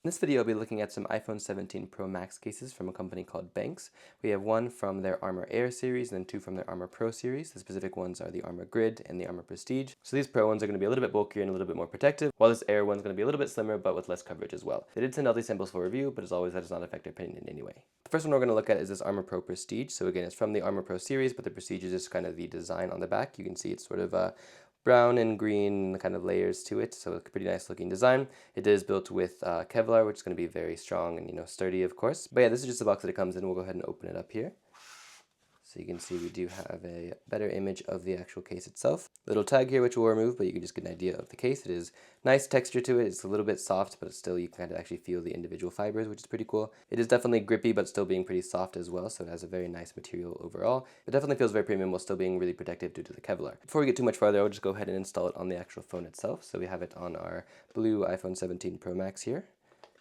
In this video, I'll be looking at some iPhone 17 Pro Max cases from a company called Benks. We have one from their Armor Air series and then two from their Armor Pro series. The specific ones are the Armor Grid and the Armor Prestige. So these Pro ones are going to be a little bit bulkier and a little bit more protective, while this Air one's going to be a little bit slimmer but with less coverage as well. They did send all these samples for review, but as always, that does not affect our opinion in any way. The first one we're going to look at is this Armor Pro Prestige. So again, it's from the Armor Pro series, but the Prestige is just kind of the design on the back. You can see it's sort of brown and green kind of layers to it, so a pretty nice looking design. It is built with Kevlar, which is going to be very strong and sturdy, of course. But yeah, this is just the box that it comes in. We'll go ahead and open it up here. So you can see we do have a better image of the actual case itself. Little tag here which we'll remove, but you can just get an idea of the case. It is nice texture to it. It's a little bit soft, but it's still, you can kind of actually feel the individual fibers, which is pretty cool. It is definitely grippy, but still being pretty soft as well, so it has a very nice material overall. It definitely feels very premium while still being really protective due to the Kevlar. Before we get too much farther, I'll just go ahead and install it on the actual phone itself. So we have it on our blue iPhone 17 Pro Max here.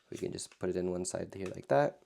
We can just put it in one side here like that.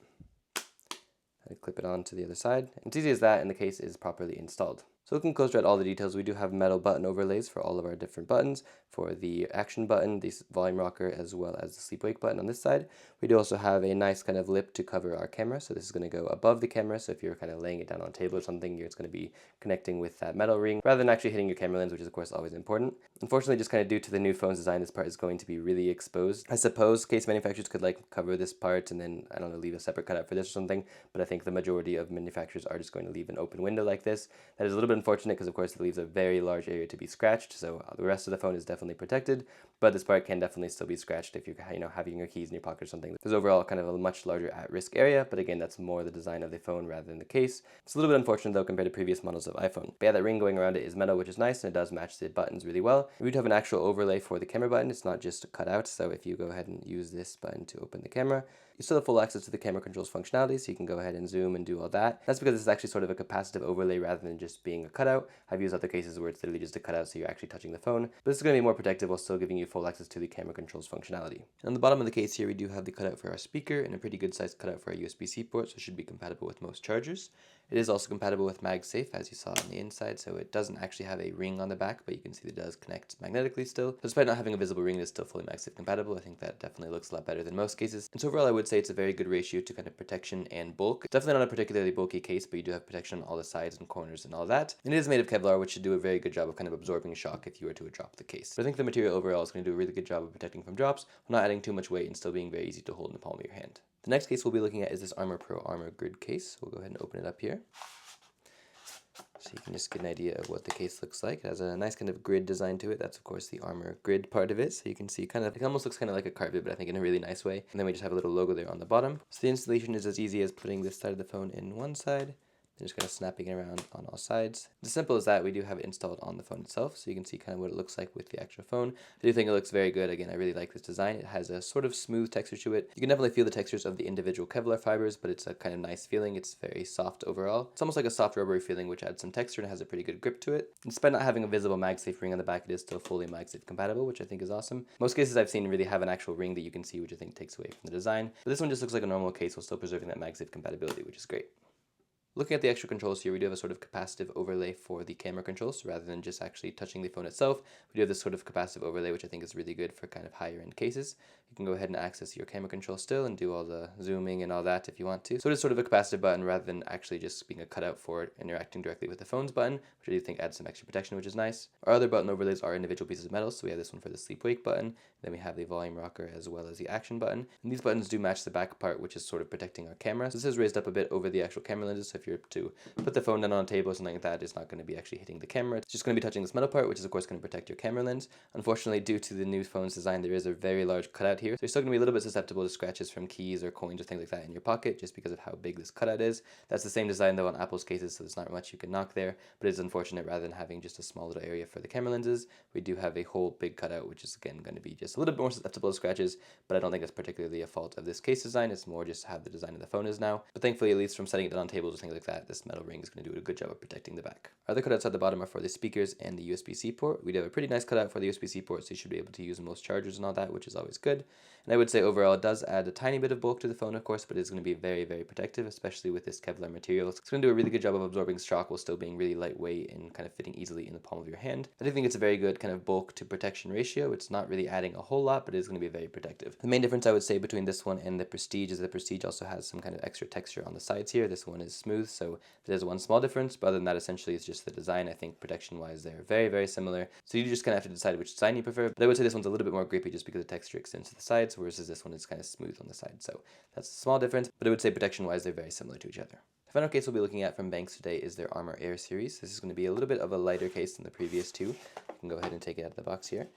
And clip it on to the other side. It's easy as that, and the case is properly installed. So looking closer at all the details, we do have metal button overlays for all of our different buttons. For the action button, the volume rocker, as well as the sleep wake button on this side. We do also have a nice kind of lip to cover our camera. So this is going to go above the camera. So if you're kind of laying it down on a table or something, it's going to be connecting with that metal ring rather than actually hitting your camera lens, which is of course always important. Unfortunately, just kind of due to the new phone's design, this part is going to be really exposed. I suppose case manufacturers could like cover this part and then, I don't know, leave a separate cutout for this or something. But I think the majority of manufacturers are just going to leave an open window like this. That is a little bit unfortunate because of course it leaves a very large area to be scratched. So the rest of the phone is definitely protected, but this part can definitely still be scratched if you're having your keys in your pocket or something. There's overall kind of a much larger at-risk area, but again, that's more the design of the phone rather than the case. It's a little bit unfortunate though compared to previous models of iPhone. But yeah, that ring going around it is metal, which is nice, and it does match the buttons really well. We do have an actual overlay for the camera button. It's not just cut out, so if you go ahead and use this button to open the camera, you still have full access to the camera controls functionality, so you can go ahead and zoom and do all that. That's because this is actually sort of a capacitive overlay rather than just being a cutout. I've used other cases where it's literally just a cutout, so you're actually touching the phone. But this is going to be more protective while still giving you full access to the camera controls functionality. And on the bottom of the case here, we do have the cutout for our speaker and a pretty good sized cutout for our USB-C port, so it should be compatible with most chargers. It is also compatible with Magsafe, as you saw on the inside, so it doesn't actually have a ring on the back, but you can see that it does connect magnetically still. So despite not having a visible ring, it is still fully Magsafe compatible. I think that definitely looks a lot better than most cases. And so overall, I would say it's a very good ratio to kind of protection and bulk. It's definitely not a particularly bulky case, but you do have protection on all the sides and corners and all that. And it is made of Kevlar, which should do a very good job of kind of absorbing shock if you were to drop the case. But I think the material overall is going to do a really good job of protecting from drops, while not adding too much weight and still being very easy to hold in the palm of your hand. The next case we'll be looking at is this ArmorPro Armor Grid case. We'll go ahead and open it up here. So you can just get an idea of what the case looks like. It has a nice kind of grid design to it. That's of course the Armor Grid part of it. So you can see kind of, it almost looks kind of like a carpet, but I think in a really nice way. And then we just have a little logo there on the bottom. So the installation is as easy as putting this side of the phone in one side, then just kind of snapping it around on all sides. It's as simple as that. We do have it installed on the phone itself, so you can see kind of what it looks like with the actual phone. I do think it looks very good. Again, I really like this design. It has a sort of smooth texture to it. You can definitely feel the textures of the individual Kevlar fibers, but it's a kind of nice feeling. It's very soft overall. It's almost like a soft rubbery feeling, which adds some texture and has a pretty good grip to it. And despite not having a visible Magsafe ring on the back, it is still fully Magsafe compatible, which I think is awesome. Most cases I've seen really have an actual ring that you can see, which I think takes away from the design. But this one just looks like a normal case while still preserving that Magsafe compatibility, which is great. Looking at the actual controls here, we do have a sort of capacitive overlay for the camera controls, so rather than just actually touching the phone itself, we do have this sort of capacitive overlay, which I think is really good for kind of higher end cases. You can go ahead and access your camera control still and do all the zooming and all that if you want to. So it is sort of a capacitive button rather than actually just being a cutout for it interacting directly with the phone's button, which I do think adds some extra protection, which is nice. Our other button overlays are individual pieces of metal, so we have this one for the sleep wake button, then we have the volume rocker as well as the action button. And these buttons do match the back part, which is sort of protecting our camera. So this is raised up a bit over the actual camera lenses, so if you're to put the phone down on a table or something like that, it's not going to be actually hitting the camera. It's just going to be touching this metal part, which is of course going to protect your camera lens. Unfortunately, due to the new phone's design, there is a very large cutout here. So you're still going to be a little bit susceptible to scratches from keys or coins or things like that in your pocket just because of how big this cutout is. That's the same design though on Apple's cases, so there's not much you can knock there, but it's unfortunate rather than having just a small little area for the camera lenses, we do have a whole big cutout, which is again going to be just a little bit more susceptible to scratches, but I don't think that's particularly a fault of this case design. It's more just how the design of the phone is now. But thankfully, at least from setting it down on tables or things anything like that, this metal ring is going to do a good job of protecting the back. Our other cutouts at the bottom are for the speakers and the USB-C port. We do have a pretty nice cutout for the USB-C port, so you should be able to use most chargers and all that, which is always good. And I would say overall it does add a tiny bit of bulk to the phone, of course, but it's going to be very, very protective, especially with this Kevlar material. It's going to do a really good job of absorbing shock while still being really lightweight and kind of fitting easily in the palm of your hand. I do think it's a very good kind of bulk to protection ratio. It's not really adding a whole lot, but it is going to be very protective. The main difference I would say between this one and the Prestige is the Prestige also has some kind of extra texture on the sides here. This one is smooth, so there's one small difference, but other than that, essentially it's just the design. I think protection-wise they're very, very similar. So you just kind of have to decide which design you prefer. But I would say this one's a little bit more grippy just because the texture extends to the sides, whereas this one is kind of smooth on the side. So that's a small difference, but I would say protection-wise they're very similar to each other. The final case we'll be looking at from Benks today is their Armor Air series. This is going to be a little bit of a lighter case than the previous two. You can go ahead and take it out of the box here.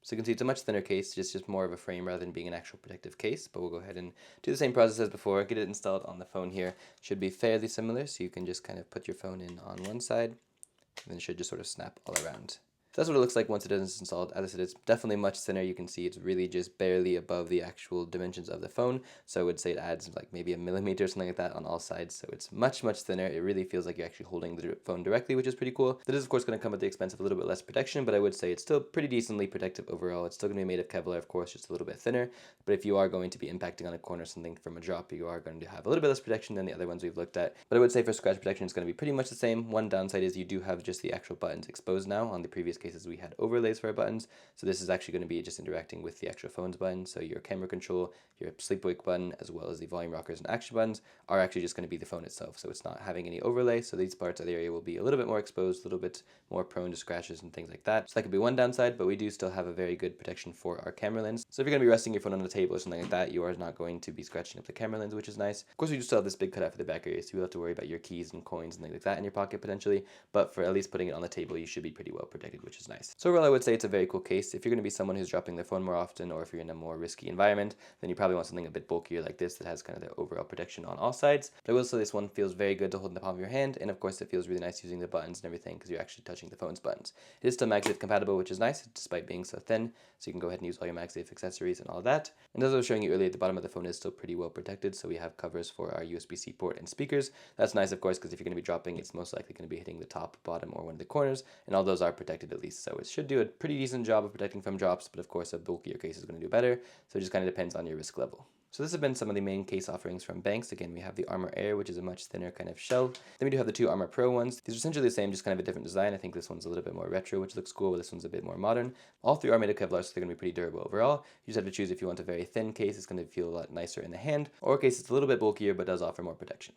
So you can see it's a much thinner case, just more of a frame rather than being an actual protective case, but we'll go ahead and do the same process as before, get it installed on the phone here. Should be fairly similar, so you can just kind of put your phone in on one side, and then it should just sort of snap all around. So that's what it looks like once it is installed. As I said, it's definitely much thinner. You can see it's really just barely above the actual dimensions of the phone. So I would say it adds like maybe a millimeter or something like that on all sides. So it's much, much thinner. It really feels like you're actually holding the phone directly, which is pretty cool. That is, of course, going to come at the expense of a little bit less protection, but I would say it's still pretty decently protective overall. It's still going to be made of Kevlar, of course, just a little bit thinner. But if you are going to be impacting on a corner or something from a drop, you are going to have a little bit less protection than the other ones we've looked at. But I would say for scratch protection, it's going to be pretty much the same. One downside is you do have just the actual buttons exposed now. On the previous cases, we had overlays for our buttons, so this is actually going to be just interacting with the actual phone's buttons. So your camera control, your sleep wake button, as well as the volume rockers and action buttons are actually just going to be the phone itself, so it's not having any overlay. So these parts of the area will be a little bit more exposed, a little bit more prone to scratches and things like that. So that could be one downside, but we do still have a very good protection for our camera lens. So if you're going to be resting your phone on the table or something like that, you are not going to be scratching up the camera lens, which is nice. Of course, we do still have this big cutout for the back area, so you will have to worry about your keys and coins and things like that in your pocket potentially, but for at least putting it on the table, you should be pretty well protected, which is nice. So overall, I would say it's a very cool case. If you're going to be someone who's dropping their phone more often, or if you're in a more risky environment, then you probably want something a bit bulkier like this that has kind of the overall protection on all sides. But I will say this one feels very good to hold in the palm of your hand, and of course it feels really nice using the buttons and everything because you're actually touching the phone's buttons. It is still Magsafe compatible, which is nice despite being so thin, so you can go ahead and use all your Magsafe accessories and all that. And as I was showing you earlier, the bottom of the phone is still pretty well protected, so we have covers for our USB-C port and speakers. That's nice, of course, because if you're going to be dropping, it's most likely going to be hitting the top, bottom, or one of the corners, and all those are protected at least, so it should do a pretty decent job of protecting from drops, but of course a bulkier case is going to do better, so it just kind of depends on your risk level. So this has been some of the main case offerings from Benks. Again, we have the Armor Air, which is a much thinner kind of shell. Then we do have the two ArmorPro ones. These are essentially the same, just kind of a different design. I think this one's a little bit more retro, which looks cool, but this one's a bit more modern. All three are made of Kevlar, so they're going to be pretty durable overall. You just have to choose if you want a very thin case, it's going to feel a lot nicer in the hand, or a case that's a little bit bulkier but does offer more protection.